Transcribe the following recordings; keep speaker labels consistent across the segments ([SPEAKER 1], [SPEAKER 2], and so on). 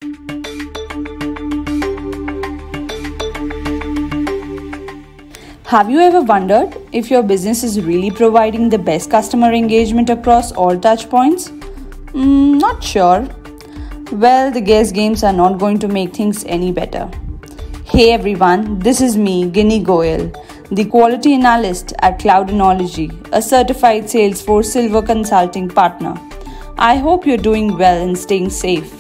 [SPEAKER 1] Have you ever wondered if your business is really providing the best customer engagement across all touchpoints? Not sure. Well, the guess games are not going to make things any better. Hey everyone, this is me, Ginny Goyal, the quality analyst at Cloudinology, a certified Salesforce Silver consulting partner. I hope you're doing well and staying safe.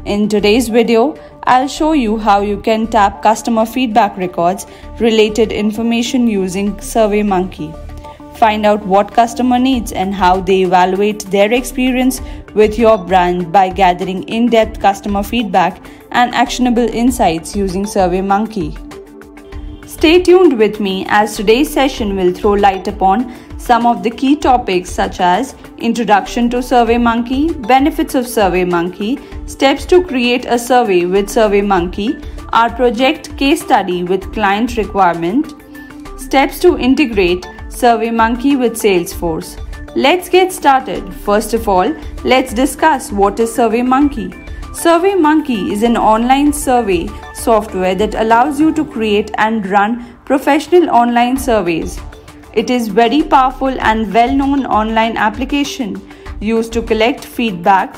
[SPEAKER 1] In today's video, I'll show you how you can tap customer feedback records related information using SurveyMonkey. Find out what customer needs and how they evaluate their experience with your brand by gathering in-depth customer feedback and actionable insights using SurveyMonkey. Stay tuned with me as today's session will throw light upon some of the key topics such as introduction to SurveyMonkey, benefits of SurveyMonkey, steps to create a survey with SurveyMonkey, our project case study with client requirement, steps to integrate SurveyMonkey with Salesforce. Let's get started. First of all, let's discuss what is SurveyMonkey. SurveyMonkey is an online survey software that allows you to create and run professional online surveys. It is very powerful and well-known online application used to collect feedback,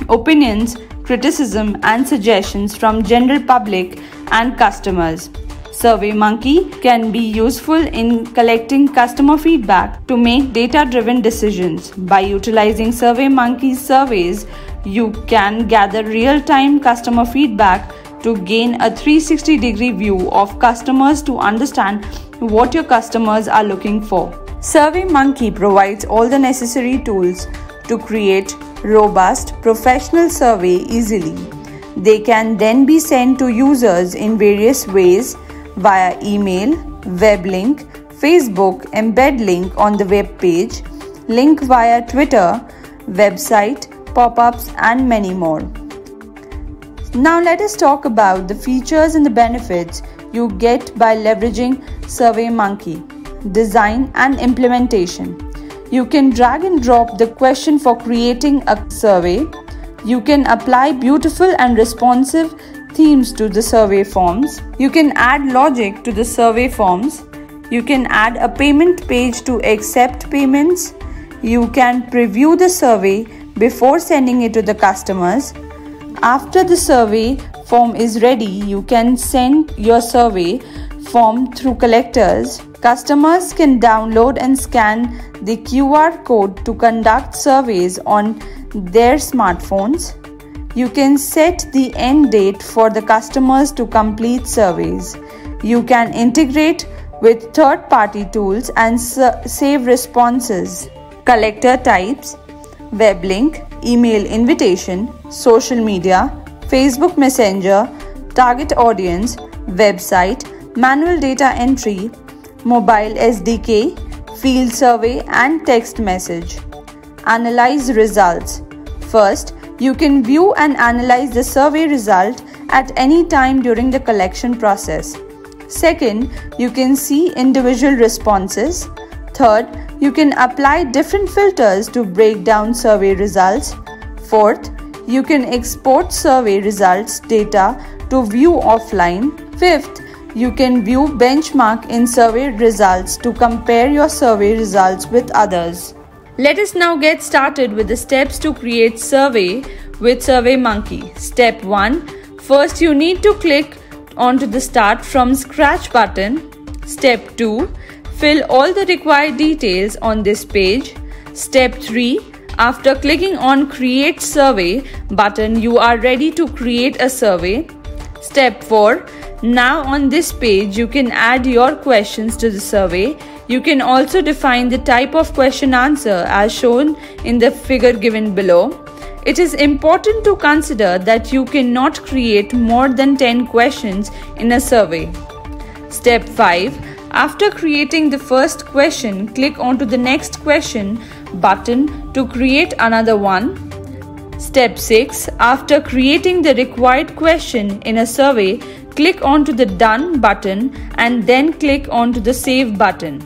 [SPEAKER 1] opinions, criticism and suggestions from general public and customers. SurveyMonkey can be useful in collecting customer feedback to make data-driven decisions. By utilizing SurveyMonkey's surveys, you can gather real-time customer feedback to gain a 360-degree view of customers to understand what your customers are looking for. SurveyMonkey provides all the necessary tools to create robust, professional survey easily. They can then be sent to users in various ways via email, web link, Facebook, embed link on the web page, link via Twitter, website, pop-ups and many more. Now let us talk about the features and the benefits you get by leveraging SurveyMonkey. Design and implementation. You can drag and drop the question for creating a survey. You can apply beautiful and responsive themes to the survey forms. You can add logic to the survey forms. You can add a payment page to accept payments. You can preview the survey before sending it to the customers. After the survey form is ready, you can send your survey form through collectors. Customers can download and scan the QR code to conduct surveys on their smartphones. You can set the end date for the customers to complete surveys. You can integrate with third-party tools and save responses. Collector types: web link, email invitation, social media, Facebook Messenger, target audience, website, manual data entry, mobile SDK, field survey and text message. Analyze results. First, you can view and analyze the survey result at any time during the collection process. Second, you can see individual responses. Third, you can apply different filters to break down survey results. Fourth, you can export survey results data to view offline. Fifth, you can view benchmark in survey results to compare your survey results with others. Let us now get started with the steps to create survey with SurveyMonkey. Step 1. First, you need to click onto the Start from Scratch button. Step 2. Fill all the required details on this page. Step 3. After clicking on Create Survey button, you are ready to create a survey. Step 4. Now on this page, you can add your questions to the survey. You can also define the type of question answer as shown in the figure given below. It is important to consider that you cannot create more than 10 questions in a survey. Step 5. After creating the first question, click onto the next question button to create another one. Step 6. After creating the required question in a survey, click onto the Done button and then click onto the Save button.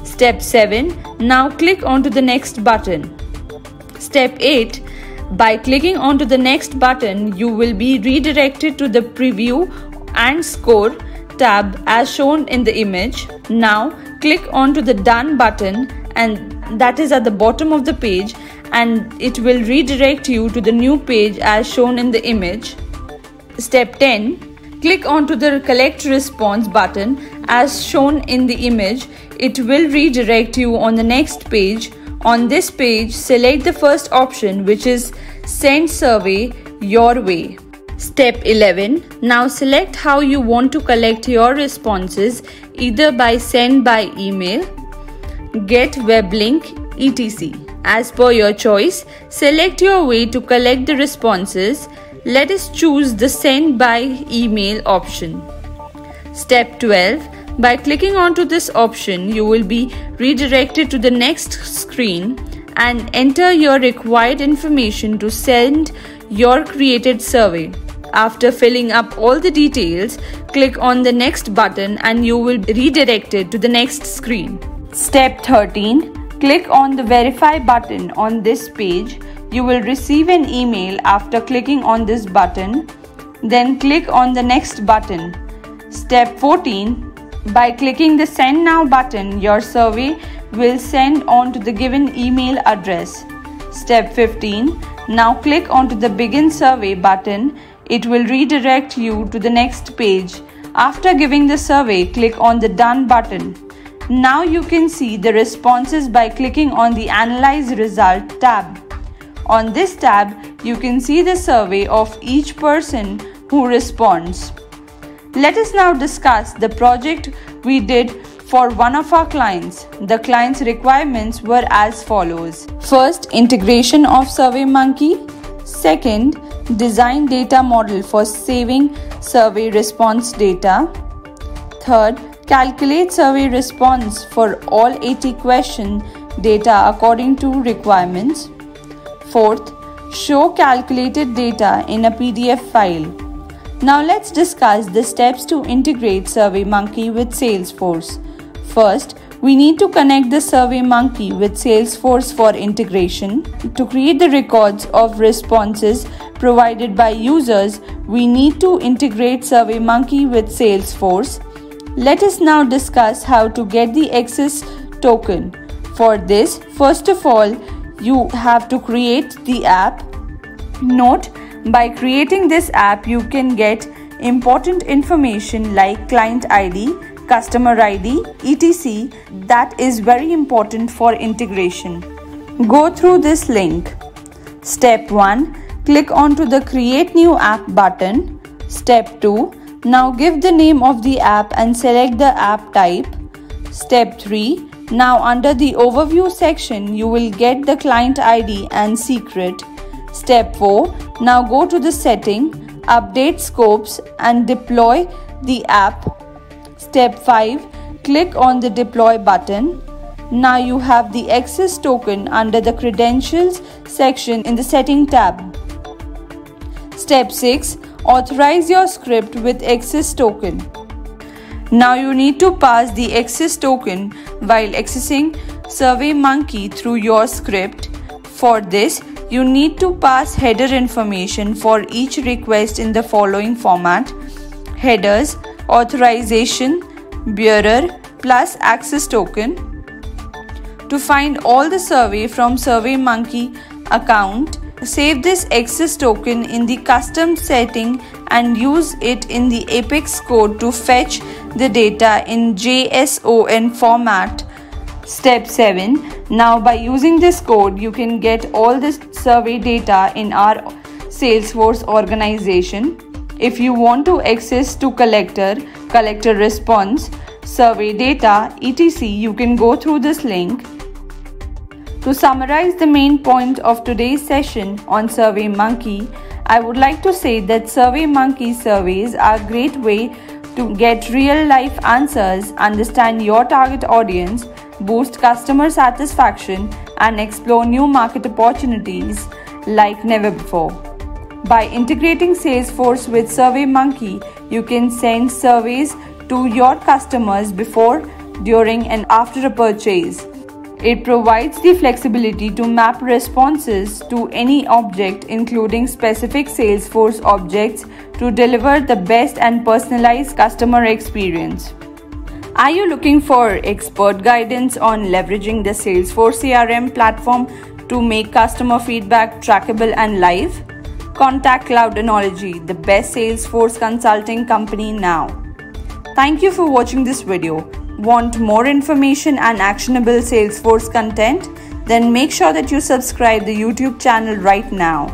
[SPEAKER 1] Step 7. Now click onto the next button. Step 8. By clicking onto the next button, you will be redirected to the preview and score tab as shown in the image. Now click onto the done button, and that is at the bottom of the page, and it will redirect you to the new page as shown in the image. Step 10. Click onto the collect response button as shown in the image. It will redirect you on the next page. On this page, select the first option, which is send survey your way. Step 11. Now select how you want to collect your responses, either by send by email, get web link, etc. As per your choice, select your way to collect the responses. Let us choose the send by email option. Step 12. By clicking onto this option, you will be redirected to the next screen and enter your required information to send your created survey. After filling up all the details, click on the next button and you will be redirected to the next screen. Step 13. Click on the verify button on this page. You will receive an email after clicking on this button. Then click on the next button. Step 14. By clicking the send now button, your survey will send on to the given email address. Step 15. Now click onto the begin survey button. It will redirect you to the next page. After giving the survey, click on the done button. Now you can see the responses by clicking on the Analyze Result tab. On this tab, you can see the survey of each person who responds. Let us now discuss the project we did for one of our clients. The client's requirements were as follows. First, integration of SurveyMonkey. Second, design data model for saving survey response data. Third, calculate survey response for all 80 question data according to requirements. Fourth, show calculated data in a PDF file. Now let's discuss the steps to integrate SurveyMonkey with Salesforce. First, we need to connect the SurveyMonkey with Salesforce for integration. To create the records of responses provided by users, we need to integrate SurveyMonkey with Salesforce. Let us now discuss how to get the access token. For this, first of all, you have to create the app. Note, by creating this app, you can get important information like client ID, customer ID, etc. That is very important for integration. Go through this link. Step 1. Click onto the Create New App button. Step 2. Now give the name of the app and select the app type. Step 3. Now under the Overview section, you will get the client ID and secret. Step 4. Now go to the setting, update scopes and deploy the app. Step 5. Click on the deploy button. Now you have the access token under the credentials section in the setting tab. Step 6. Authorize your script with access token. Now you need to pass the access token while accessing SurveyMonkey through your script. For this, you need to pass header information for each request in the following format: headers, authorization, bearer plus access token. To find all the survey from SurveyMonkey account, save this access token in the custom setting and use it in the Apex code to fetch the data in JSON format. Step 7. Now by using this code, you can get all this survey data in our Salesforce organization. If you want to access to collector response, survey data, etc., you can go through this link. To summarize the main point of today's session on SurveyMonkey, I would like to say that SurveyMonkey surveys are a great way to get real-life answers, understand your target audience, boost customer satisfaction, and explore new market opportunities like never before. By integrating Salesforce with SurveyMonkey, you can send surveys to your customers before, during, and after a purchase. It provides the flexibility to map responses to any object, including specific Salesforce objects, to deliver the best and personalized customer experience. Are you looking for expert guidance on leveraging the Salesforce CRM platform to make customer feedback trackable and live? Contact Cloudnology, the best Salesforce consulting company now. Thank you for watching this video. Want more information and actionable Salesforce content? Then make sure that you subscribe the YouTube channel right now.